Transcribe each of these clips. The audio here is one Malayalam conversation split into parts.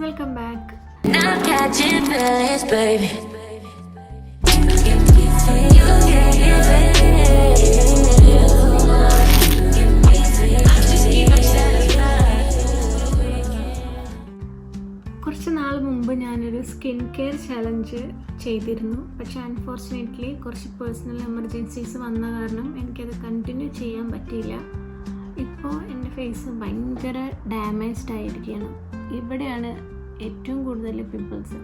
Welcome back. കുറച്ച് നാൾ മുമ്പ് ഞാനൊരു സ്കിൻ കെയർ ചലഞ്ച് ചെയ്തിരുന്നു. പക്ഷെ അൺഫോർച്ചുനേറ്റ്ലി കുറച്ച് പേഴ്സണൽ എമർജൻസീസ് വന്ന കാരണം എനിക്കത് കണ്ടിന്യൂ ചെയ്യാൻ പറ്റിയില്ല. ഇപ്പോൾ എൻ്റെ ഫേസ് ഭയങ്കര ഡാമേജ്ഡ് ആയിരിക്കുകയാണ്. ഇവിടെയാണ് ഏറ്റവും കൂടുതൽ പിമ്പിൾസ്.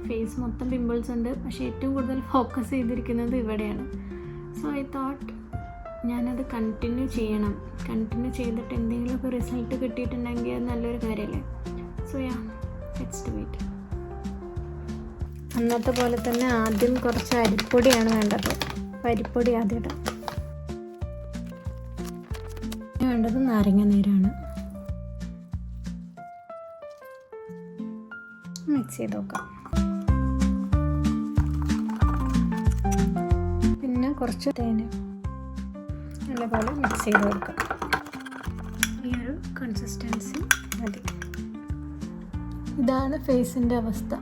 ഫേസ് മൊത്തം പിമ്പിൾസ് ഉണ്ട്, പക്ഷേ ഏറ്റവും കൂടുതൽ ഫോക്കസ് ചെയ്തിരിക്കുന്നത് ഇവിടെയാണ്. സോ ഐ തോട്ട് ഞാനത് കണ്ടിന്യൂ ചെയ്യണം. കണ്ടിന്യൂ ചെയ്തിട്ട് എന്തെങ്കിലുമൊക്കെ റിസൾട്ട് കിട്ടിയിട്ടുണ്ടെങ്കിൽ അത് നല്ലൊരു കാര്യമല്ലേ. So let's do it. അന്നത്തെ പോലെ തന്നെ ആദ്യം കുറച്ച് അരിപ്പൊടിയാണ് വേണ്ടത്. അരിപ്പൊടി ആദ്യം ഇടാം. വേണ്ടത് നാരങ്ങ നീരാണ്. മിക്സ് ചെയ്ത് നോക്കാം. പിന്നെ കുറച്ച് തേന് നല്ലപോലെ മിക്സ് ചെയ്ത് കൊടുക്കാം. ഈ ഒരു കൺസിസ്റ്റൻസി മതി. ഇതാണ് ഫേസിൻ്റെ അവസ്ഥ.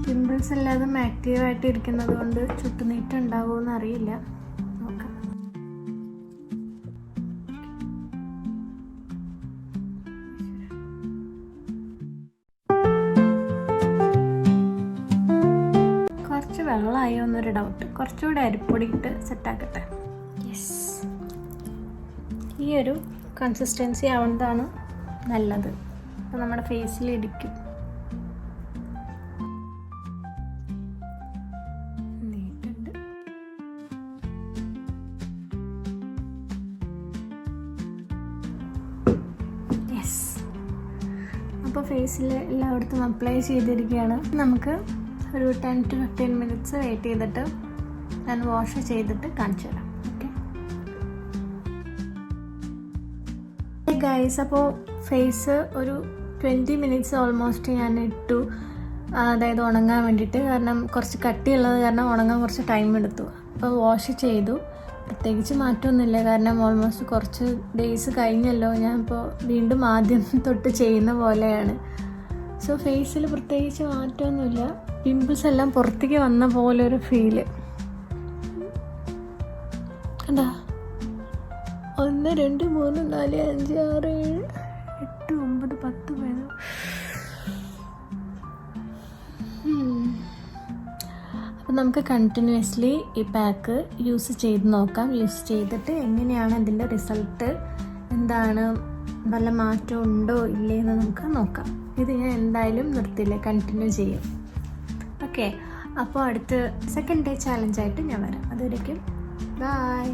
പിമ്പിൾസ് എല്ലാതും ആക്റ്റീവായിട്ട് ഇരിക്കുന്നത് കൊണ്ട് ചുറ്റുനീട്ടം ഉണ്ടാവുമെന്ന് അറിയില്ല. നോക്കാം. കുറച്ച് വെള്ളമായോ എന്നൊരു ഡൗട്ട്. കുറച്ചുകൂടെ അരിപ്പൊടി ഇട്ട് സെറ്റാക്കട്ടെ. യെസ്, ഈ ഒരു കൺസിസ്റ്റൻസി ആവുന്നതാണ് നല്ലത്. അപ്പോൾ നമ്മുടെ ഫേസിൽ ഇടിക്കും. അപ്പോൾ ഫേസിൽ എല്ലായിടത്തും അപ്ലൈ ചെയ്തിരിക്കുകയാണ്. നമുക്ക് ഒരു 10 to 15 minutes വെയിറ്റ് ചെയ്തിട്ട് ഞാൻ വാഷ് ചെയ്തിട്ട് കാണിച്ചു തരാം. ഓക്കെ ഗൈസ്, അപ്പോൾ ഫേസ് ഒരു 20 minutes ഓൾമോസ്റ്റ് ഞാൻ ഇട്ടു. അതായത് ഉണങ്ങാൻ വേണ്ടിയിട്ട്. കാരണം കുറച്ച് കട്ടിയുള്ളത് കാരണം ഉണങ്ങാൻ കുറച്ച് ടൈം എടുത്തു. അപ്പോൾ വാഷ് ചെയ്തു. പ്രത്യേകിച്ച് മാറ്റമൊന്നുമില്ല, കാരണം ഓൾമോസ്റ്റ് കുറച്ച് ഡേയ്സ് കഴിഞ്ഞല്ലോ. ഞാൻ ഇപ്പോൾ വീണ്ടും ആദ്യം തൊട്ട് ചെയ്യുന്ന പോലെയാണ്. സോ ഫേസിൽ പ്രത്യേകിച്ച് മാറ്റമൊന്നുമില്ല. പിമ്പിൾസ് എല്ലാം പുറത്തേക്ക് വന്ന പോലെ ഒരു ഫീല് കണ്ടാ. 1 2 3 4 5 6 7 8 9 10 പേര്. അപ്പോൾ നമുക്ക് കണ്ടിന്യൂസ്ലി ഈ പാക്ക് യൂസ് ചെയ്ത് നോക്കാം. യൂസ് ചെയ്തിട്ട് എങ്ങനെയാണ് അതിൻ്റെ റിസൾട്ട്, എന്താണ്, വല്ല മാറ്റം ഉണ്ടോ ഇല്ലേ എന്ന് നമുക്ക് നോക്കാം. ഇത് ഞാൻ എന്തായാലും നിർത്തില്ല, കണ്ടിന്യൂ ചെയ്യും. ഓക്കെ, അപ്പോൾ അടുത്ത സെക്കൻഡ് ഡേ ചാലഞ്ചായിട്ട് ഞാൻ വരാം. അതുവരേക്കും ബൈ.